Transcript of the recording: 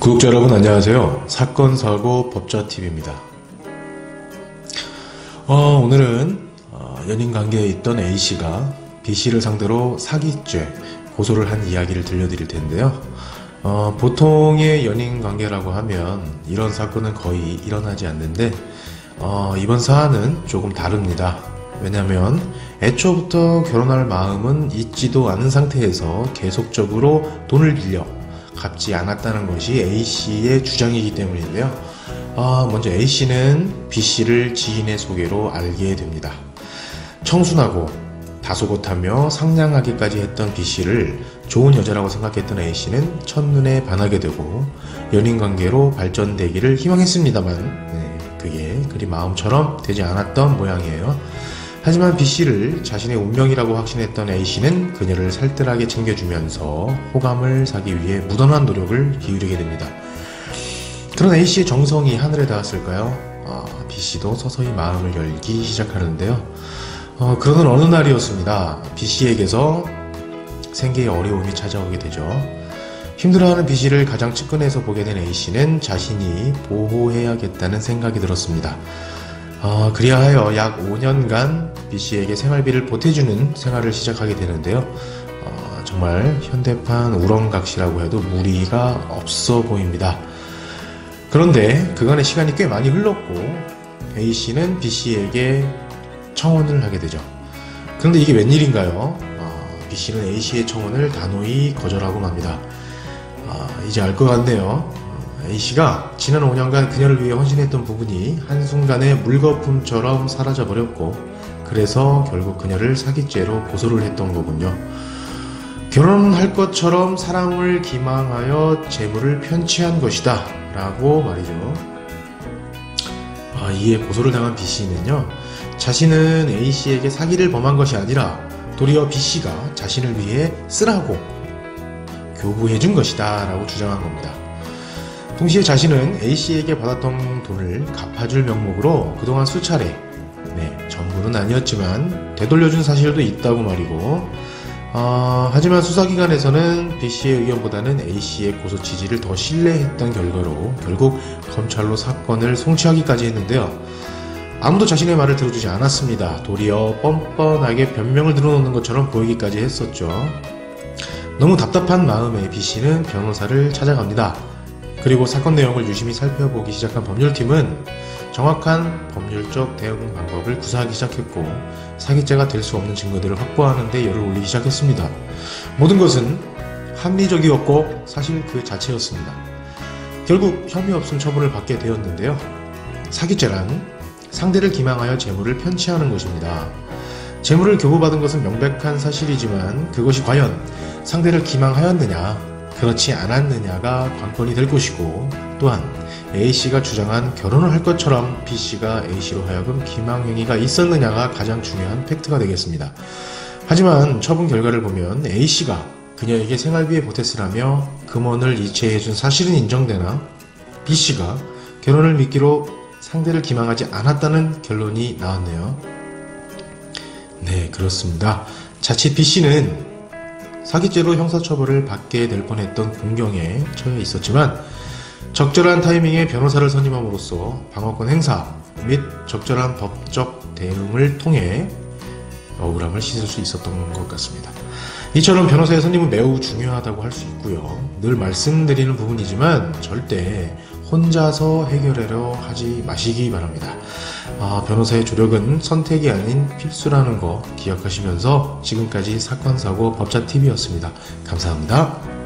구독자 여러분 안녕하세요. 사건사고 법자TV입니다. 오늘은 연인관계에 있던 A씨가 B씨를 상대로 사기죄 고소를 한 이야기를 들려드릴 텐데요. 보통의 연인관계라고 하면 이런 사건은 거의 일어나지 않는데 이번 사안은 조금 다릅니다. 왜냐하면 애초부터 결혼할 마음은 있지도 않은 상태에서 계속적으로 돈을 빌려 갚지 않았다는 것이 A씨의 주장이기 때문인데요. 먼저 A씨는 B씨를 지인의 소개로 알게 됩니다. 청순하고 다소곳하며 상냥하기까지 했던 B씨를 좋은 여자라고 생각했던 A씨는 첫눈에 반하게 되고 연인관계로 발전되기를 희망했습니다만 그게 그리 마음처럼 되지 않았던 모양이에요. 하지만 B씨를 자신의 운명이라고 확신했던 A씨는 그녀를 살뜰하게 챙겨주면서 호감을 사기 위해 무던한 노력을 기울이게 됩니다. 그런 A씨의 정성이 하늘에 닿았을까요? B씨도 서서히 마음을 열기 시작하는데요. 그러던 어느 날이었습니다. B씨에게서 생계에 어려움이 찾아오게 되죠. 힘들어하는 B씨를 가장 측근에서 보게 된 A씨는 자신이 보호해야겠다는 생각이 들었습니다. 그리하여 약 5년간 B씨에게 생활비를 보태주는 생활을 시작하게 되는데요. 정말 현대판 우렁각시라고 해도 무리가 없어 보입니다. 그런데 그간의 시간이 꽤 많이 흘렀고 A씨는 B씨에게 청혼을 하게 되죠. 그런데 이게 웬일인가요? B씨는 A씨의 청혼을 단호히 거절하고 맙니다. 이제 알 것 같네요. A씨가 지난 5년간 그녀를 위해 헌신했던 부분이 한순간에 물거품처럼 사라져버렸고 그래서 결국 그녀를 사기죄로 고소를 했던 거군요. 결혼할 것처럼 사랑을 기망하여 재물을 편취한 것이다 라고 말이죠. 이에 고소를 당한 B씨는요, 자신은 A씨에게 사기를 범한 것이 아니라 도리어 B씨가 자신을 위해 쓰라고 교부해준 것이다 라고 주장한 겁니다. 동시에 자신은 A씨에게 받았던 돈을 갚아줄 명목으로 그동안 수차례, 전부는 아니었지만 되돌려준 사실도 있다고 말이고, 하지만 수사기관에서는 B씨의 의견보다는 A씨의 고소 취지를 더 신뢰했던 결과로 결국 검찰로 사건을 송치하기까지 했는데요. 아무도 자신의 말을 들어주지 않았습니다. 도리어 뻔뻔하게 변명을 들어놓는 것처럼 보이기까지 했었죠. 너무 답답한 마음에 B씨는 변호사를 찾아갑니다. 그리고 사건 내용을 유심히 살펴보기 시작한 법률팀은 정확한 법률적 대응 방법을 구사하기 시작했고 사기죄가 될 수 없는 증거들을 확보하는 데 열을 올리기 시작했습니다. 모든 것은 합리적이었고 사실 그 자체였습니다. 결국 혐의 없음 처분을 받게 되었는데요. 사기죄란 상대를 기망하여 재물을 편취하는 것입니다. 재물을 교부받은 것은 명백한 사실이지만 그것이 과연 상대를 기망하였느냐 그렇지 않았느냐가 관건이 될 것이고, 또한 A씨가 주장한 결혼을 할 것처럼 B씨가 A씨로 하여금 기망행위가 있었느냐가 가장 중요한 팩트가 되겠습니다. 하지만 처분 결과를 보면 A씨가 그녀에게 생활비에 보탰으라며 금원을 이체해준 사실은 인정되나 B씨가 결혼을 미끼로 상대를 기망하지 않았다는 결론이 나왔네요. 네, 그렇습니다. 자칫 B씨는 사기죄로 형사처벌을 받게 될 뻔했던 공경에 처해 있었지만 적절한 타이밍에 변호사를 선임함으로써 방어권 행사 및 적절한 법적 대응을 통해 억울함을 씻을 수 있었던 것 같습니다. 이처럼 변호사의 선임은 매우 중요하다고 할 수 있고요. 늘 말씀드리는 부분이지만 절대 혼자서 해결하려 하지 마시기 바랍니다. 변호사의 조력은 선택이 아닌 필수라는 거 기억하시면서 지금까지 사건사고 법자TV였습니다. 감사합니다.